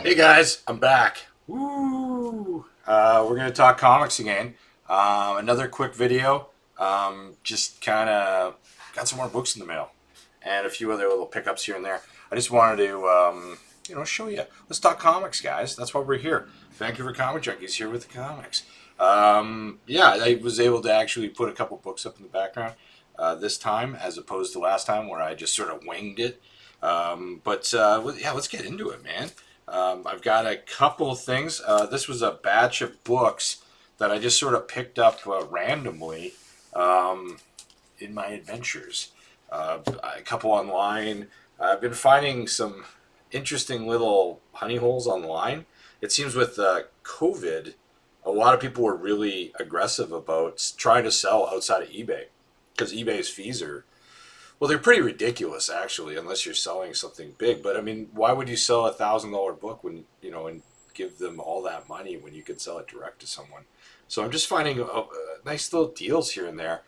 Hey guys, I'm back. Woo! We're gonna talk comics again. Another quick video. Just kind of got some more books in the mail, and a few other little pickups here and there. I just wanted to, show you. Let's talk comics, guys. That's why we're here. Vancouver Comic Junkies here with the comics. Yeah, I was able to actually put a couple books up in the background this time, as opposed to last time where I just sort of winged it. Yeah, let's get into it, man. I've got a couple of things. This was a batch of books that I just sort of picked up randomly in my adventures. A couple online. I've been finding some interesting little honey holes online. It seems with COVID, a lot of people were really aggressive about trying to sell outside of eBay because eBay's fees are, well, they're pretty ridiculous actually, unless you're selling something big. But I mean, why would you sell $1,000 book when and give them all that money when you could sell it direct to someone? So I'm just finding nice little deals here and there.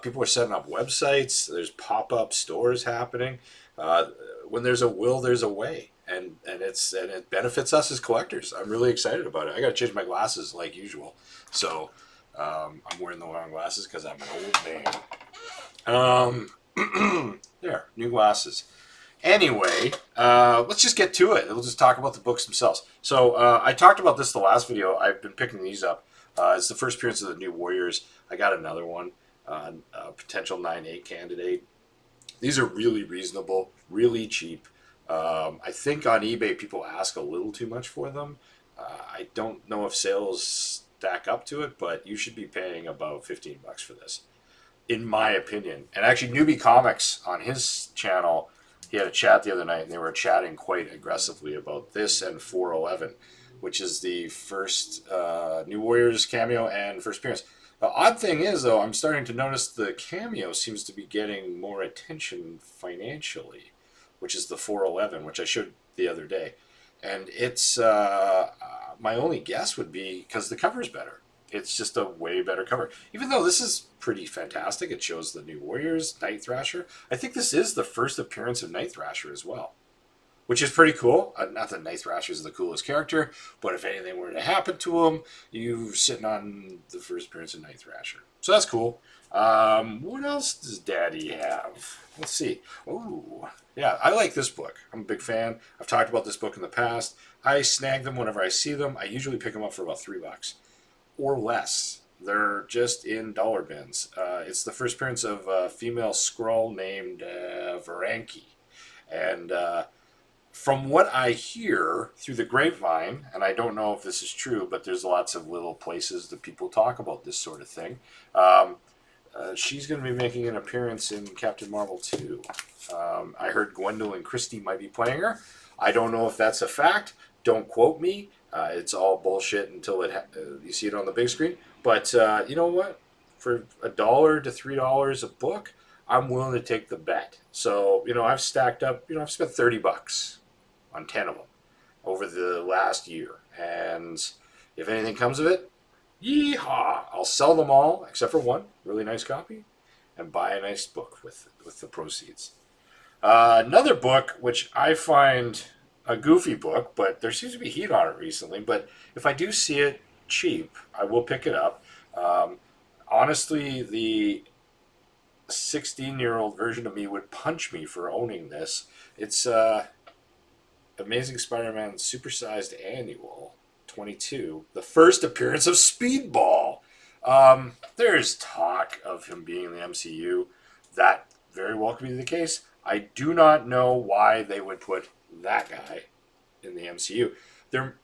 People are setting up websites. There's pop-up stores happening. Uh, when there's a will, there's a way, and it benefits us as collectors. I'm really excited about it. I got to change my glasses like usual, so I'm wearing the wrong glasses because I'm an old man. There, new glasses. Anyway, let's just get to it. We'll just talk about the books themselves. So I talked about this the last video. I've been picking these up. It's the first appearance of the New Warriors. I got another one, a potential 9/8 candidate. These are really reasonable, really cheap. I think on eBay people ask a little too much for them. I don't know if sales stack up to it, but you should be paying about $15 for this, in my opinion. And actually, Newbie Comics on his channel, he had a chat the other night, and they were chatting quite aggressively about this and 411, which is the first New Warriors cameo and first appearance. The odd thing is, though, I'm starting to notice the cameo seems to be getting more attention financially, which is the 411, which I showed the other day. And it's my only guess would be because the cover is better. It's just a way better cover. Even though this is pretty fantastic, it shows the New Warriors, Night Thrasher. I think this is the first appearance of Night Thrasher as well, which is pretty cool. Not that Night Thrasher is the coolest character, but if anything were to happen to him, you're sitting on the first appearance of Night Thrasher. So that's cool. What else does Daddy have? Let's see. Oh, yeah, I like this book. I'm a big fan. I've talked about this book in the past. I snag them whenever I see them. I usually pick them up for about $3 or less. They're just in dollar bins. It's the first appearance of a female Skrull named Varanki. And from what I hear through the grapevine, and I don't know if this is true, but there's lots of little places that people talk about this sort of thing. She's going to be making an appearance in Captain Marvel 2. I heard Gwendolyn Christie might be playing her. I don't know if that's a fact. Don't quote me. It's all bullshit until you see it on the big screen. But you know what? For $1 to $3 a book, I'm willing to take the bet. So I've stacked up. I've spent $30 on 10 of them over the last year, and if anything comes of it, yeehaw! I'll sell them all except for one really nice copy, and buy a nice book with the proceeds. Another book which I find a goofy book, but there seems to be heat on it recently. But if I do see it cheap, I will pick it up. Honestly, the 16-year-old version of me would punch me for owning this. It's Amazing Spider-Man Supersized Annual 22, the first appearance of Speedball. There's talk of him being in the MCU. That very well could be the case. I do not know why they would put that guy in the MCU. You're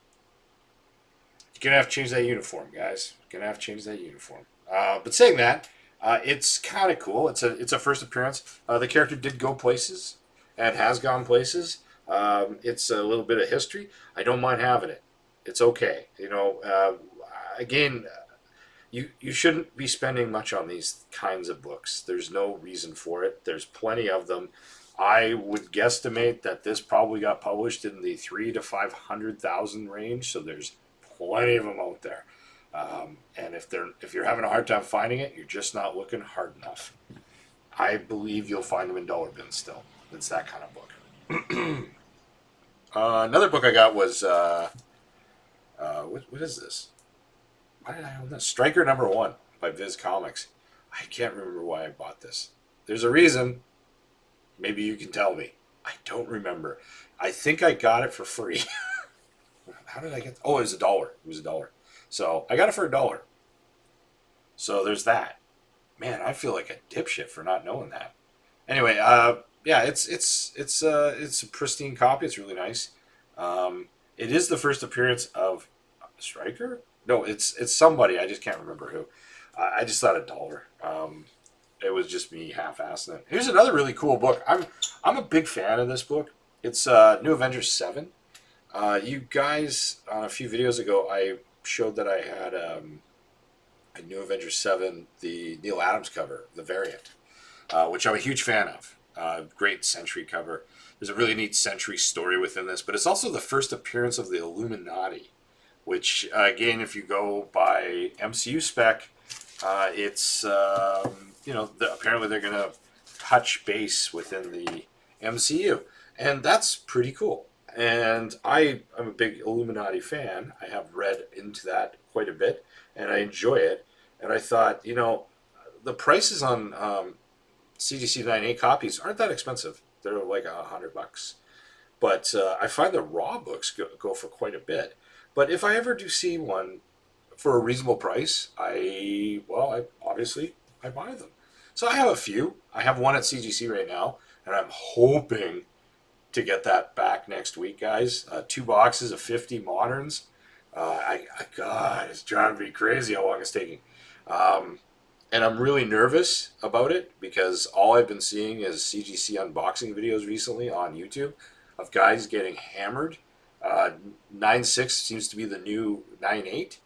gonna have to change that uniform, guys. You're gonna have to change that uniform. But saying that, it's kind of cool. It's a first appearance. The character did go places and has gone places. It's a little bit of history. I don't mind having it. It's okay. Again, you shouldn't be spending much on these kinds of books. There's no reason for it. There's plenty of them. I would guesstimate that this probably got published in the 300,000 to 500,000 range. So there's plenty of them out there. And if you're having a hard time finding it, you're just not looking hard enough. I believe you'll find them in dollar bins still. It's that kind of book. Another book I got was what is this? Why did I own this? Striker #1 by Viz Comics. I can't remember why I bought this. There's a reason. Maybe you can tell me. I don't remember. I think I got it for free. How did I get? Oh, it was $1. It was $1. So I got it for $1. So there's that. Man, I feel like a dipshit for not knowing that. Anyway, yeah, it's a pristine copy. It's really nice. It is the first appearance of Stryker. No, it's somebody. I just can't remember who. I just thought $1. It was just me half-assing it. Here's another really cool book. I'm a big fan of this book. It's New Avengers 7. You guys, on a few videos ago, I showed that I had a New Avengers 7, the Neil Adams cover, the variant, which I'm a huge fan of. Great Sentry cover. There's a really neat Sentry story within this, but it's also the first appearance of the Illuminati, which, again, if you go by MCU spec, it's, apparently they're going to touch base within the MCU, and that's pretty cool. And I'm a big Illuminati fan. I have read into that quite a bit, and I enjoy it. And I thought, the prices on CGC 9.8 copies aren't that expensive. They're like $100. But I find the raw books go for quite a bit. But if I ever do see one for a reasonable price, I obviously buy them. So I have a few. I have one at CGC right now, and I'm hoping to get that back next week, guys. 2 boxes of 50 moderns. God, it's driving me crazy how long it's taking. And I'm really nervous about it because all I've been seeing is CGC unboxing videos recently on YouTube of guys getting hammered. 9.6 seems to be the new 9.8.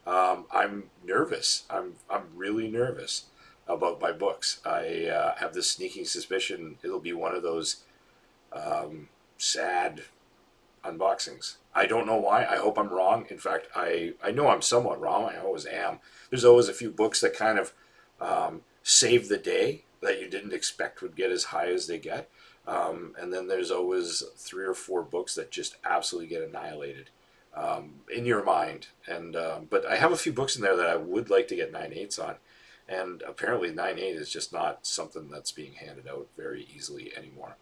I'm nervous. I'm really nervous about my books. I have this sneaking suspicion it'll be one of those sad unboxings. I don't know why. I hope I'm wrong. In fact, I know I'm somewhat wrong. I always am. There's always a few books that kind of save the day that you didn't expect would get as high as they get. And then there's always 3 or 4 books that just absolutely get annihilated in your mind. And but I have a few books in there that I would like to get 9.8s on. And apparently 9.8 is just not something that's being handed out very easily anymore.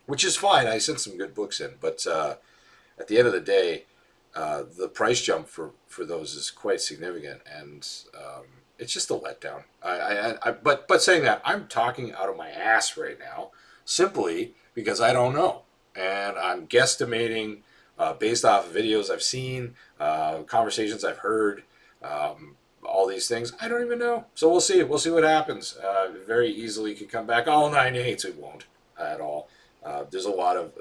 Which is fine. I sent some good books in. But at the end of the day, the price jump for those is quite significant. And it's just a letdown. But saying that, I'm talking out of my ass right now simply because I don't know. And I'm guesstimating based off of videos I've seen, conversations I've heard, all these things. I don't even know. So we'll see. We'll see what happens. Very easily could come back. All 9.8s, it won't at all. There's a lot of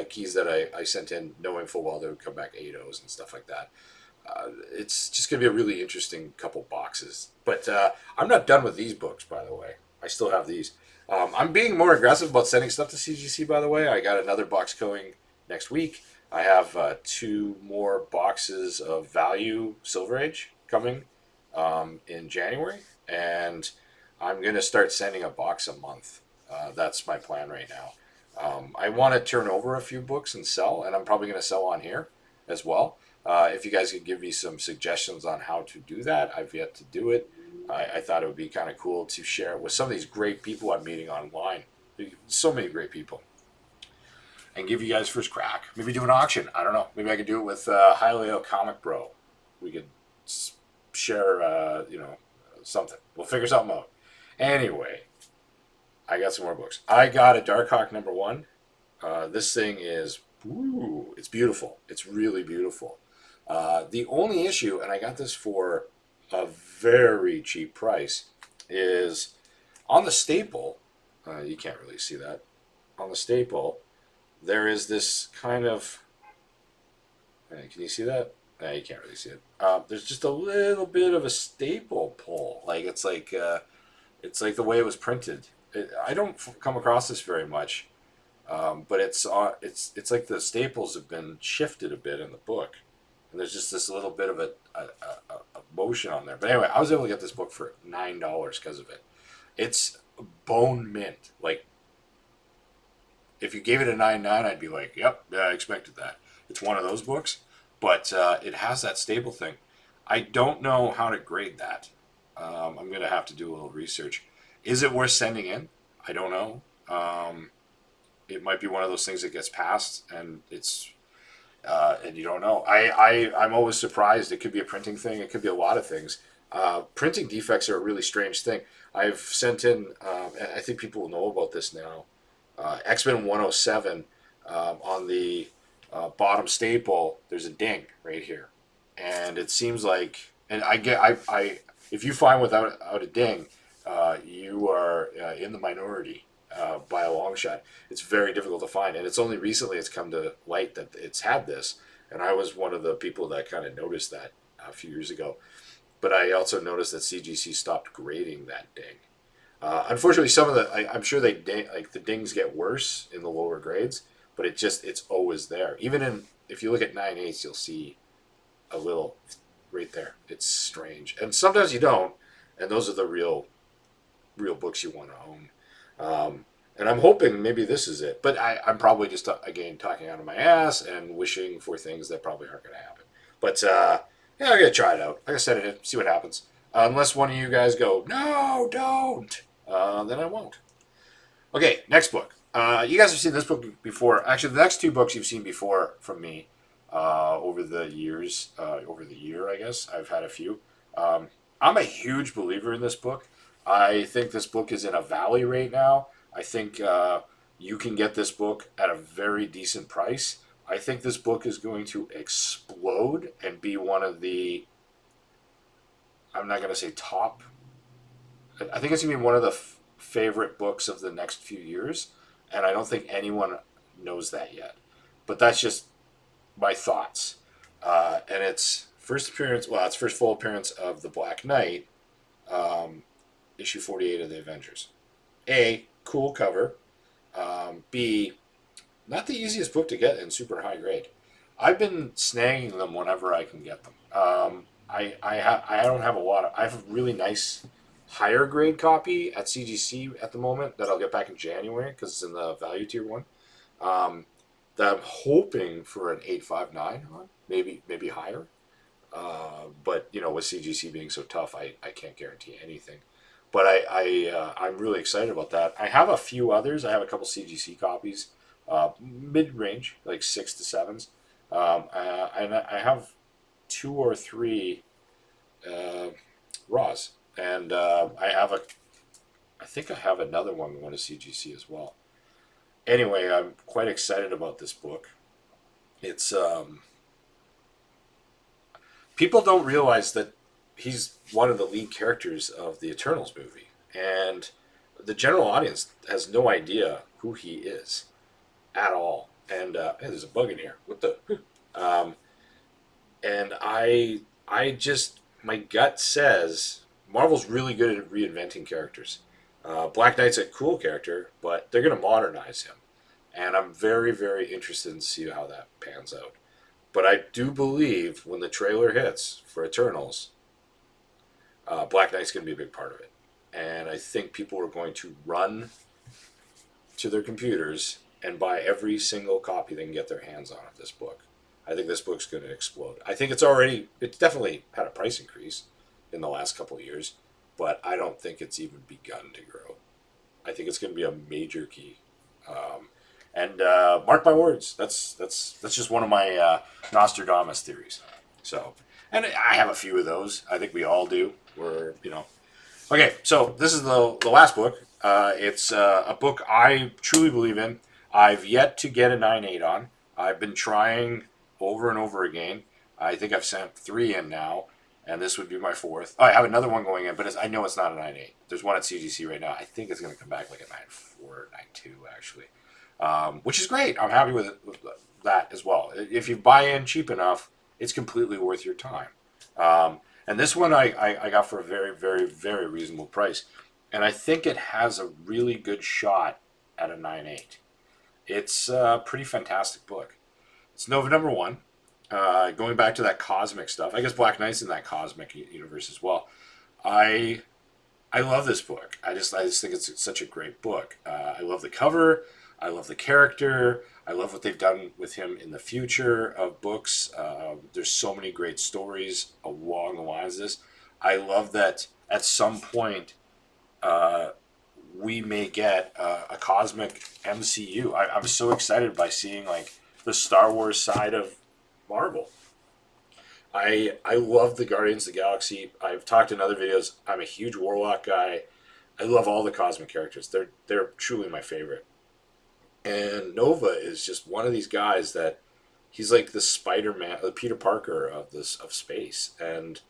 keys that I sent in knowing full well they would come back 8.0s and stuff like that. It's just going to be a really interesting couple boxes. But I'm not done with these books, by the way. I still have these. I'm being more aggressive about sending stuff to CGC, by the way. I got another box going next week. I have 2 more boxes of Value Silverage coming in January. And I'm going to start sending a box a month. That's my plan right now. I want to turn over a few books and sell, and I'm probably going to sell on here as well. If you guys could give me some suggestions on how to do that, I've yet to do it. I thought it would be kind of cool to share it with some of these great people I'm meeting online. So many great people. And give you guys first crack. Maybe do an auction. I don't know. Maybe I could do it with Hialeah Comic Bro. We could share, something. We'll figure something out. Anyway, I got some more books. I got a Darkhawk #1. This thing is, it's beautiful. It's really beautiful. The only issue, and I got this for a very cheap price, is on the staple. You can't really see that. On the staple, there is this kind of. Can you see that? No, you can't really see it. There's just a little bit of a staple pull. It's like the way it was printed. I don't come across this very much, but it's like the staples have been shifted a bit in the book, and there's just this little bit of a motion on there. But anyway, I was able to get this book for $9 because of it. It's bone mint, like If you gave it a 9.9, I'd be like, yep, yeah, I expected that. It's one of those books, but it has that stable thing. I don't know how to grade that. I'm going to have to do a little research. Is it worth sending in? I don't know. It might be one of those things that gets passed, and you don't know. I'm always surprised. It could be a printing thing. It could be a lot of things. Printing defects are a really strange thing. I've sent in, I think people will know about this now, X-Men 107 on the bottom staple, there's a ding right here. And it seems like, and if you find without a ding, you are in the minority by a long shot. It's very difficult to find, and it's only recently it's come to light that it's had this. And I was one of the people that kind of noticed that a few years ago. But I also noticed that CGC stopped grading that ding. Unfortunately, some of I'm sure like the dings get worse in the lower grades, but it's always there. Even if you look at 9/8, you'll see a little right there. It's strange, and sometimes you don't, and those are the real books you want to own. And I'm hoping maybe this is it, but I'm probably just again talking out of my ass and wishing for things that probably aren't going to happen. But yeah, I'm gonna try it out. Like I said, see what happens. Unless one of you guys go, no, don't, then I won't. Okay, next book. You guys have seen this book before. Actually, the next two books you've seen before from me over the years. Over the year, I guess I've had a few. I'm a huge believer in this book. I think this book is in a valley right now. I think you can get this book at a very decent price. I think this book is going to explode and be one of the, I'm not going to say top, I think it's going to be one of the favorite books of the next few years. And I don't think anyone knows that yet. But that's just my thoughts. And it's first full appearance of the Black Knight, issue 48 of the Avengers. A, cool cover. B, not the easiest book to get in super high grade. I've been snagging them whenever I can get them. I don't have a lot of. I have a really nice higher grade copy at CGC at the moment that I'll get back in January because it's in the value tier one. That I'm hoping for an 859 on, maybe higher. But with CGC being so tough, I can't guarantee anything. But I'm really excited about that. I have a few others. I have a couple CGC copies. Mid-range, like 6 to 7s. And I have 2 or 3 Raws. And I think I have another one going to CGC as well. Anyway, I'm quite excited about this book. It's, people don't realize that he's one of the lead characters of the Eternals movie. And the general audience has no idea who he is. At all. And hey, there's a bug in here. What the? And I just, my gut says Marvel's really good at reinventing characters. Black Knight's a cool character, but they're going to modernize him, and I'm very, very interested in see how that pans out. But I do believe when the trailer hits for Eternals, Black Knight's going to be a big part of it, and I think people are going to run to their computers and buy every single copy they can get their hands on of this book. I think this book's going to explode. I think it's definitely had a price increase in the last couple of years, but I don't think it's even begun to grow. I think it's going to be a major key. And mark my words, that's just one of my Nostradamus theories. So, and I have a few of those. I think we all do. Okay, so this is the last book. It's a book I truly believe in. I've yet to get a 9.8 on. I've been trying over and over again. I think I've sent 3 in now, and this would be my 4th. Oh, I have another one going in, but I know it's not a 9.8. There's one at CGC right now. I think it's going to come back like a 9.4 or 9.2, actually, which is great. I'm happy with that as well. If you buy in cheap enough, it's completely worth your time. And this one I got for a very, very, very reasonable price, and I think it has a really good shot at a 9.8. It's a pretty fantastic book. It's Nova number 1. Going back to that cosmic stuff, I guess Black Knight's in that cosmic universe as well. I love this book. I just think it's such a great book. I love the cover. I love the character. I love what they've done with him in the future of books. There's so many great stories along the lines of this. I love that at some point uh, we may get a cosmic MCU. I'm so excited by seeing like the Star Wars side of Marvel. I love the Guardians of the Galaxy. I've talked in other videos. I'm a huge Warlock guy. I love all the cosmic characters. They're truly my favorite. And Nova is just one of these guys that he's like the Spider-Man, the Peter Parker of space, and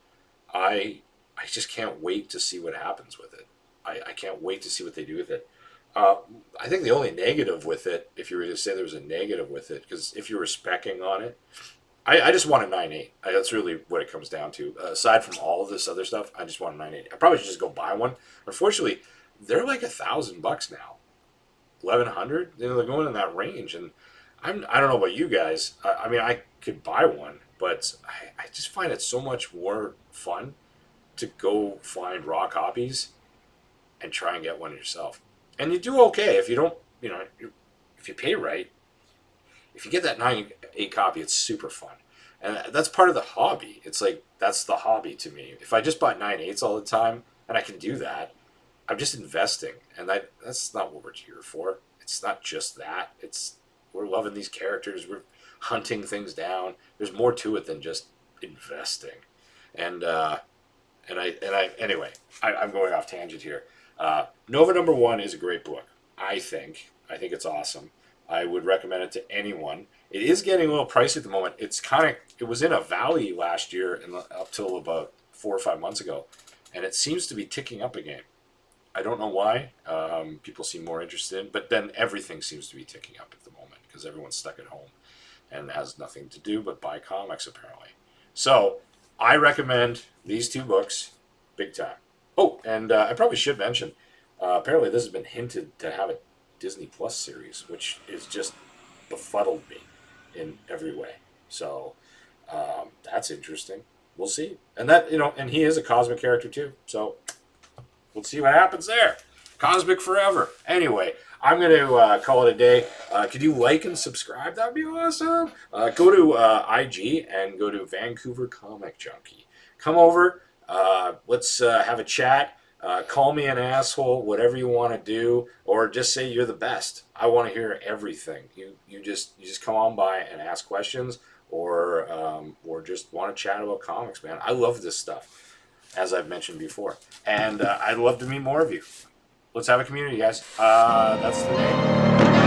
I I just can't wait to see what happens with it. I can't wait to see what they do with it. Uh, I think the only negative with it, if you were to say there was a negative with it, because if you were specking on it, I just want a 9.8. That's really what it comes down to. Aside from all of this other stuff, I just want a 9.8. I probably should just go buy one. Unfortunately, they're like $1,000 now. 1,100. You know, they're going in that range, and I don't know about you guys. I mean, I could buy one, but I just find it so much more fun to go find raw copies and try and get one yourself. And you do okay if you don't, you know, if you pay right. If you get that 9.8 copy, it's super fun. And that's part of the hobby. It's like, that's the hobby to me. If I just bought 9.8s all the time, and I can do that, I'm just investing. And that's not what we're here for. It's not just that. We're loving these characters. We're hunting things down. There's more to it than just investing. And anyway, I'm going off tangent here. Nova #1 is a great book. I think it's awesome. I would recommend it to anyone. It is getting a little pricey at the moment. It was in a valley last year and up till about 4 or 5 months ago, and it seems to be ticking up again. I don't know why. People seem more interested, but then everything seems to be ticking up at the moment because everyone's stuck at home and has nothing to do but buy comics apparently. So I recommend these two books big time. Oh, and I probably should mention, apparently this has been hinted to have a Disney Plus series, which is just befuddled me in every way. So that's interesting. We'll see. And and he is a cosmic character too. So we'll see what happens there. Cosmic forever. Anyway, I'm going to call it a day. Could you like and subscribe? That'd be awesome. Go to IG and go to Vancouver Comic Junkie. Come over. Let's have a chat. Call me an asshole, whatever you want to do, or just say you're the best. I want to hear everything. You just come on by and ask questions, or just want to chat about comics, man. I love this stuff, as I've mentioned before, and I'd love to meet more of you. Let's have a community, guys. That's the name.